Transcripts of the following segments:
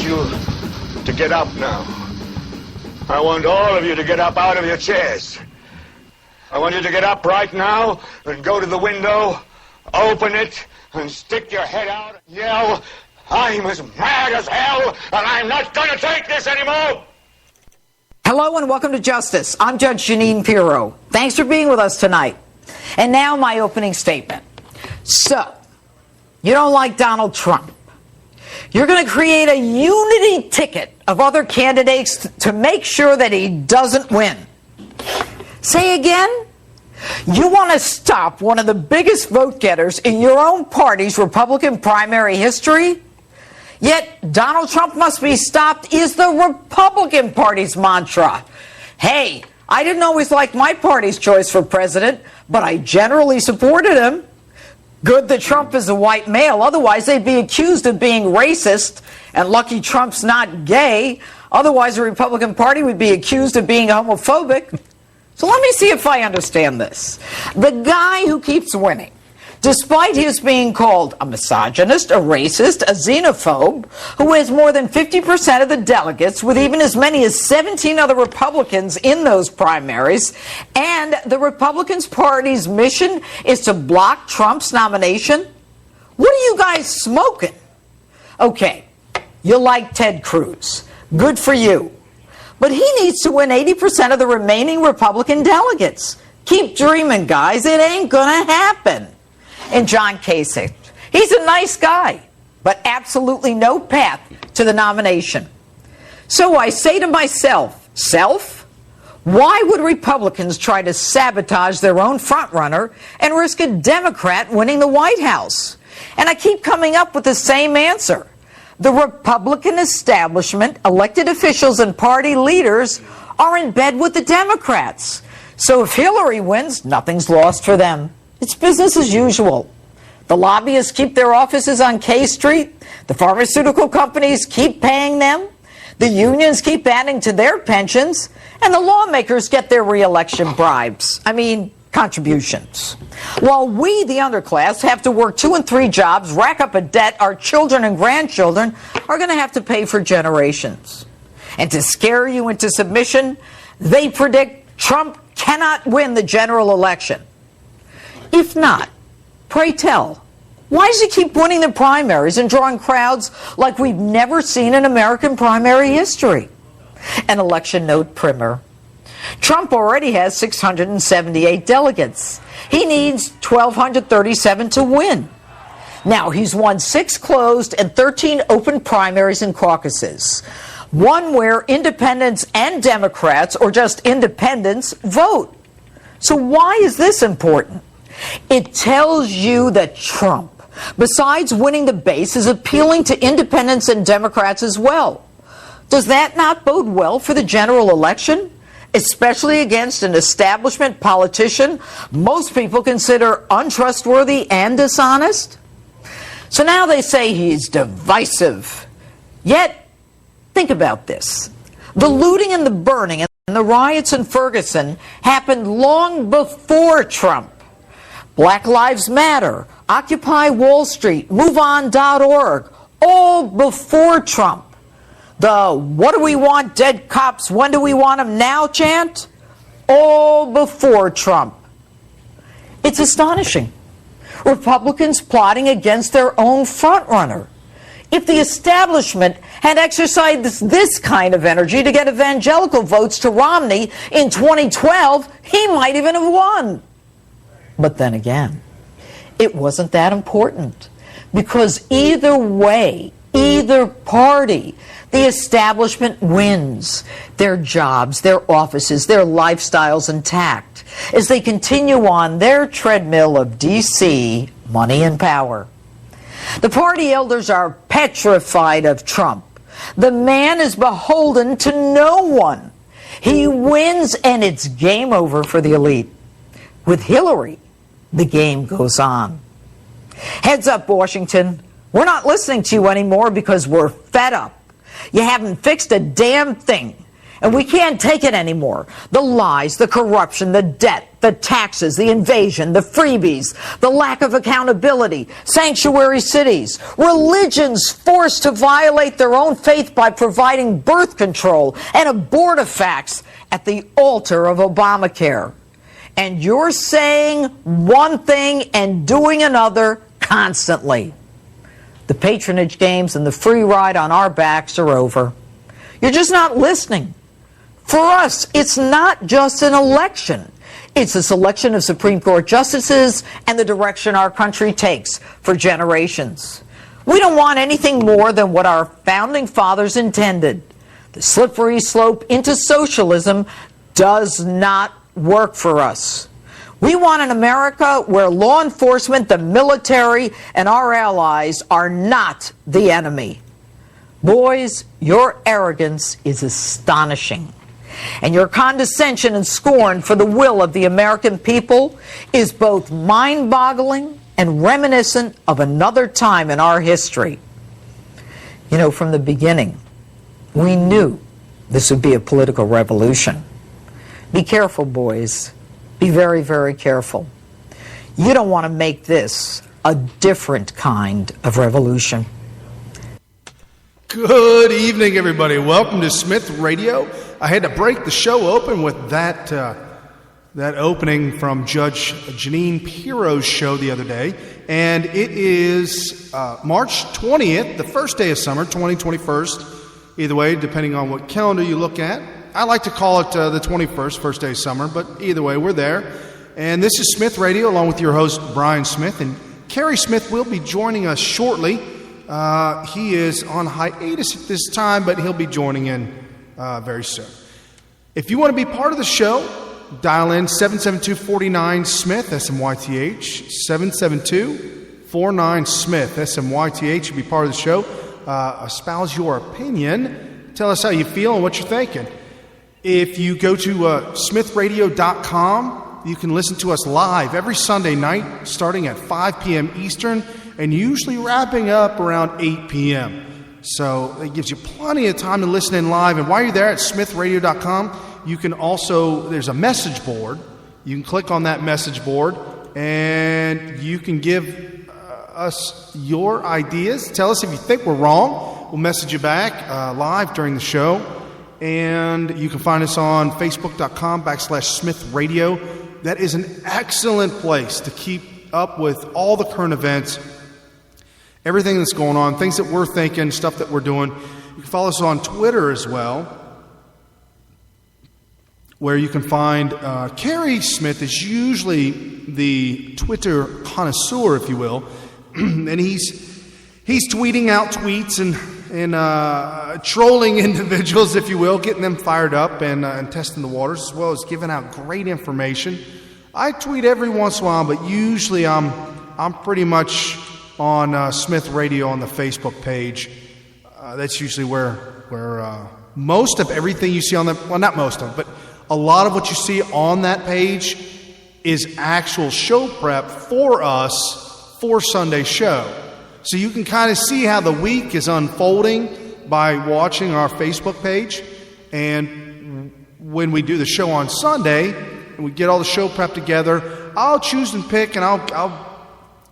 you to get up now. I want all of you to get up out of your chairs. I want you to get up right now and go to the window, open it, and stick your head out and yell, "I'm as mad as hell, and I'm not going to take this anymore!" Hello and welcome to Justice. I'm Judge Jeanine Pirro. Thanks for being with us tonight. And now my opening statement. So, you don't like Donald Trump. You're going to create a unity ticket of other candidates to make sure that he doesn't win. Say again? You want to stop one of the biggest vote getters in your own party's Republican primary history? Yet Donald Trump must be stopped is the Republican Party's mantra. Hey, I didn't always like my party's choice for president, but I generally supported him. Good that Trump is a white male, otherwise they'd be accused of being racist, and lucky Trump's not gay, otherwise the Republican Party would be accused of being homophobic. So let me see if I understand this. The guy who keeps winning, despite his being called a misogynist, a racist, a xenophobe, who has more than 50% of the delegates, with even as many as 17 other Republicans in those primaries, and the Republican Party's mission is to block Trump's nomination? What are you guys smoking? Okay, you like Ted Cruz. Good for you. But he needs to win 80% of the remaining Republican delegates. Keep dreaming, guys. It ain't gonna happen. And John Kasich, he's a nice guy, but absolutely no path to the nomination. So I say to myself, why would Republicans try to sabotage their own frontrunner and risk a Democrat winning the White House? And I keep coming up with the same answer. The Republican establishment, elected officials, and party leaders are in bed with the Democrats. So if Hillary wins, nothing's lost for them. It's business as usual. The lobbyists keep their offices on K Street. The pharmaceutical companies keep paying them. The unions keep adding to their pensions. And the lawmakers get their re-election bribes. Contributions. While we, the underclass, have to work 2 and 3 jobs, rack up a debt our children and grandchildren are going to have to pay for generations. And to scare you into submission, they predict Trump cannot win the general election. If not, pray tell, why does he keep winning the primaries and drawing crowds like we've never seen in American primary history? An election note primer. Trump already has 678 delegates. He needs 1,237 to win. Now, he's won 6 closed and 13 open primaries and caucuses. One where independents and Democrats, or just independents, vote. So why is this important? It tells you that Trump, besides winning the base, is appealing to independents and Democrats as well. Does that not bode well for the general election? Especially against an establishment politician most people consider untrustworthy and dishonest? So now they say he's divisive. Yet, think about this. The looting and the burning and the riots in Ferguson happened long before Trump. Black Lives Matter, Occupy Wall Street, MoveOn.org, all before Trump. The "what do we want dead cops, when do we want them now" chant, all before Trump. It's astonishing. Republicans plotting against their own frontrunner. If the establishment had exercised this kind of energy to get evangelical votes to Romney in 2012, he might even have won. But then again, it wasn't that important, because either way, either party, the establishment wins. Their jobs, their offices, their lifestyles intact as they continue on their treadmill of D.C. money and power. The party elders are petrified of Trump. The man is beholden to no one. He wins and it's game over for the elite. With Hillary, the game goes on. Heads up, Washington. We're not listening to you anymore because we're fed up. You haven't fixed a damn thing. And we can't take it anymore. The lies, the corruption, the debt, the taxes, the invasion, the freebies, the lack of accountability, sanctuary cities, religions forced to violate their own faith by providing birth control and abortifacts at the altar of Obamacare. And you're saying one thing and doing another constantly. The patronage games and the free ride on our backs are over. You're just not listening. For us, it's not just an election. It's a selection of Supreme Court justices and the direction our country takes for generations. We don't want anything more than what our founding fathers intended. The slippery slope into socialism does not work for us. We want an America where law enforcement, the military, and our allies are not the enemy. Boys, your arrogance is astonishing. And your condescension and scorn for the will of the American people is both mind-boggling and reminiscent of another time in our history. You know, from the beginning, we knew this would be a political revolution. Be careful, boys. Be very, very careful. You don't want to make this a different kind of revolution. Good evening, everybody. Welcome to Smith Radio. I had to break the show open with that opening from Judge Jeanine Pirro's show the other day. And it is March 20th, the first day of summer, 2021. Either way, depending on what calendar you look at. I like to call it the 21st, first day of summer, but either way, we're there. And this is Smith Radio, along with your host, Brian Smith. And Kerry Smith will be joining us shortly. He is on hiatus at this time, but he'll be joining in very soon. If you want to be part of the show, dial in 772-49-SMITH, SMYTH, 772-49-SMITH, SMYTH. You'll be part of the show. Espouse your opinion. Tell us how you feel and what you're thinking. If you go to smithradio.com, you can listen to us live every Sunday night, starting at 5 p.m. Eastern, and usually wrapping up around 8 p.m. So it gives you plenty of time to listen in live. And while you're there at smithradio.com, you can also, there's a message board. You can click on that message board, and you can give us your ideas. Tell us if you think we're wrong. We'll message you back live during the show. And you can find us on facebook.com/Smith Radio. That is an excellent place to keep up with all the current events, everything that's going on, things that we're thinking, stuff that we're doing. You can follow us on Twitter as well, where you can find Kerry Smith is usually the Twitter connoisseur, if you will, and he's tweeting out tweets and trolling individuals, if you will, getting them fired up and testing the waters, as well as giving out great information. I tweet every once in a while, but usually I'm pretty much on Smith Radio on the Facebook page. That's usually where most of everything you see on the, well, not most of it, but a lot of what you see on that page is actual show prep for us for Sunday's show. So you can kind of see how the week is unfolding by watching our Facebook page. And when we do the show on Sunday, and we get all the show prep together, I'll choose and pick, and I'll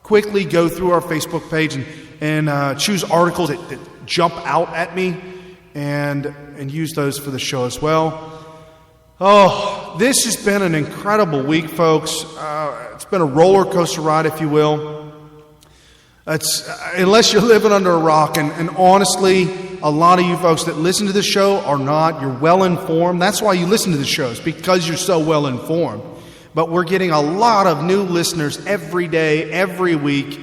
quickly go through our Facebook page and choose articles that jump out at me and use those for the show as well. Oh, this has been an incredible week, folks. It's been a roller coaster ride, if you will. Unless you're living under a rock, and honestly, a lot of you folks that listen to the show are not. You're well informed. That's why you listen to the shows, because you're so well informed. But we're getting a lot of new listeners every day, every week,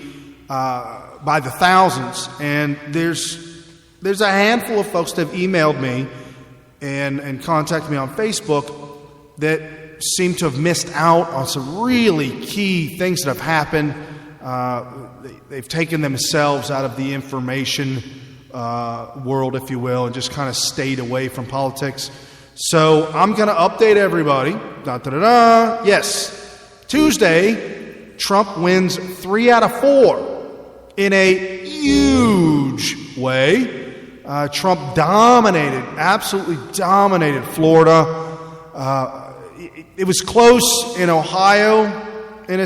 by the thousands. And there's a handful of folks that have emailed me and contacted me on Facebook that seem to have missed out on some really key things that have happened. They've taken themselves out of the information world, if you will, and just kind of stayed away from politics. So I'm going to update everybody. Yes, Tuesday, Trump wins 3 out of 4 in a huge way. Trump absolutely dominated Florida. It was close in Ohio. When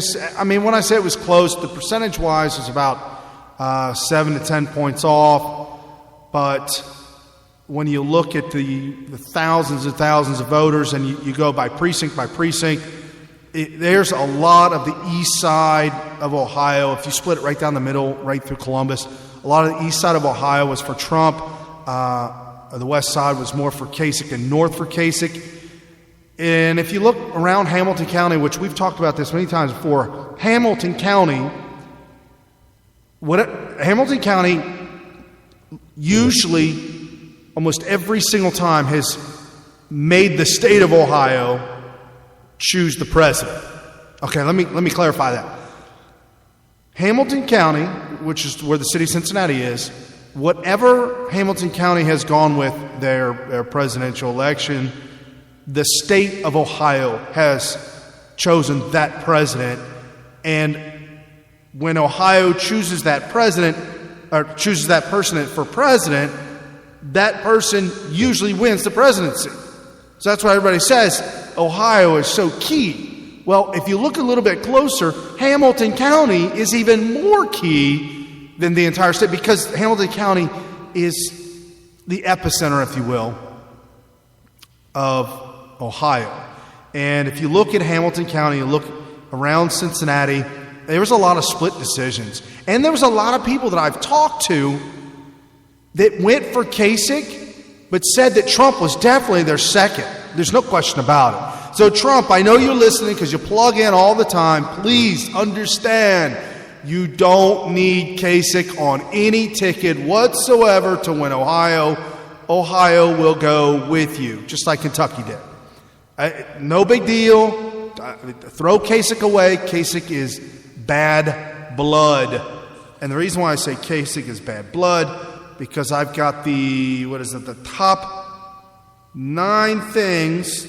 I say it was close, the percentage-wise was about 7 to 10 points off. But when you look at the thousands and thousands of voters and you go by precinct, there's a lot of the east side of Ohio. If you split it right down the middle, right through Columbus, a lot of the east side of Ohio was for Trump. The west side was more for Kasich and north for Kasich. And if you look around Hamilton County, which we've talked about this many times before, Hamilton County usually, almost every single time, has made the state of Ohio choose the president. Okay, let me clarify that. Hamilton County, which is where the city of Cincinnati is, whatever Hamilton County has gone with their presidential election, the state of Ohio has chosen that president. And when Ohio chooses that president, or chooses that person for president, that person usually wins the presidency. So that's why everybody says Ohio is so key. Well, if you look a little bit closer, Hamilton County is even more key than the entire state, because Hamilton County is the epicenter, if you will, of Ohio. And if you look at Hamilton County, you look around Cincinnati, there was a lot of split decisions. And there was a lot of people that I've talked to that went for Kasich, but said that Trump was definitely their second. There's no question about it. So Trump, I know you're listening because you plug in all the time. Please understand, you don't need Kasich on any ticket whatsoever to win Ohio. Ohio will go with you, just like Kentucky did. No big deal. Throw Kasich away. Kasich is bad blood. And the reason why I say Kasich is bad blood, because I've got the top 9 things.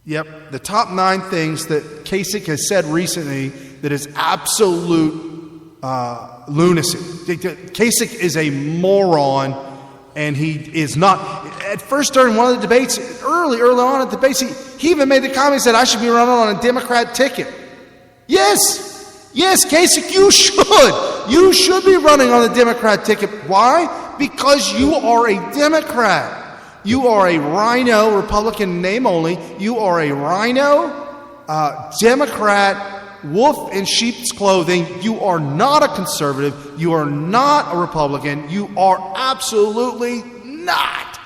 Yep, the top 9 things that Kasich has said recently that is absolute lunacy. Kasich is a moron, and he is not. At first, during one of the debates, early on at the debates, he even made the comment, said, I should be running on a Democrat ticket. Yes, Kasich, you should. You should be running on the Democrat ticket. Why? Because you are a Democrat. You are a rhino, Republican name only. You are a rhino, Democrat, wolf in sheep's clothing. You are not a conservative. You are not a Republican. You are absolutely not.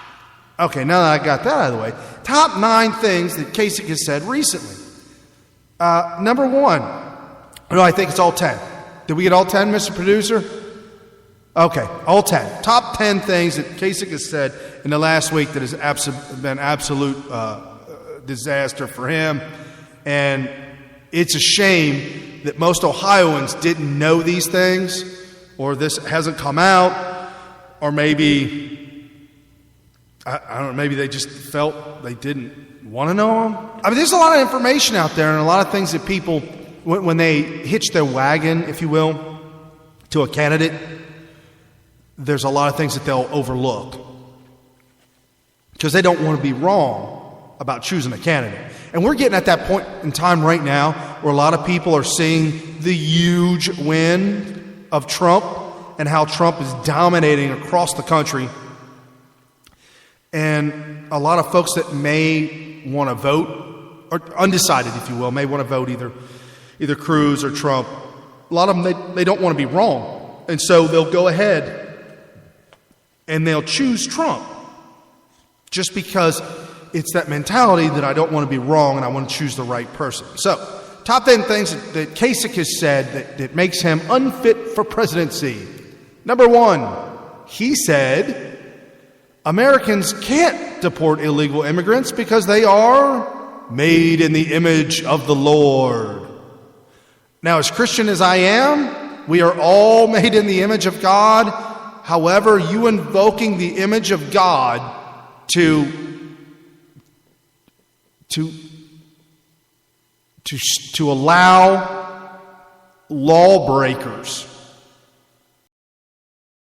Okay, now that I got that out of the way, top 9 things that Kasich has said recently. Number 1, no, I think it's all 10. Did we get all 10, Mr. Producer? Okay, all 10. Top 10 things that Kasich has said in the last week that has been absolute disaster for him. And it's a shame that most Ohioans didn't know these things, or this hasn't come out, or maybe, I don't know, maybe they just felt they didn't want to know them. I mean, there's a lot of information out there and a lot of things that people, when they hitch their wagon, if you will, to a candidate, there's a lot of things that they'll overlook because they don't want to be wrong about choosing a candidate. And we're getting at that point in time right now where a lot of people are seeing the huge win of Trump and how Trump is dominating across the country. And a lot of folks that may want to vote, or undecided, if you will, may want to vote either Cruz or Trump. A lot of them, they don't want to be wrong. And so they'll go ahead and they'll choose Trump just because it's that mentality that I don't want to be wrong and I want to choose the right person. So, top 10 things that Kasich has said that makes him unfit for presidency. Number 1, he said Americans can't deport illegal immigrants because they are made in the image of the Lord. Now, as Christian as I am, we are all made in the image of God. However, you invoking the image of God to allow lawbreakers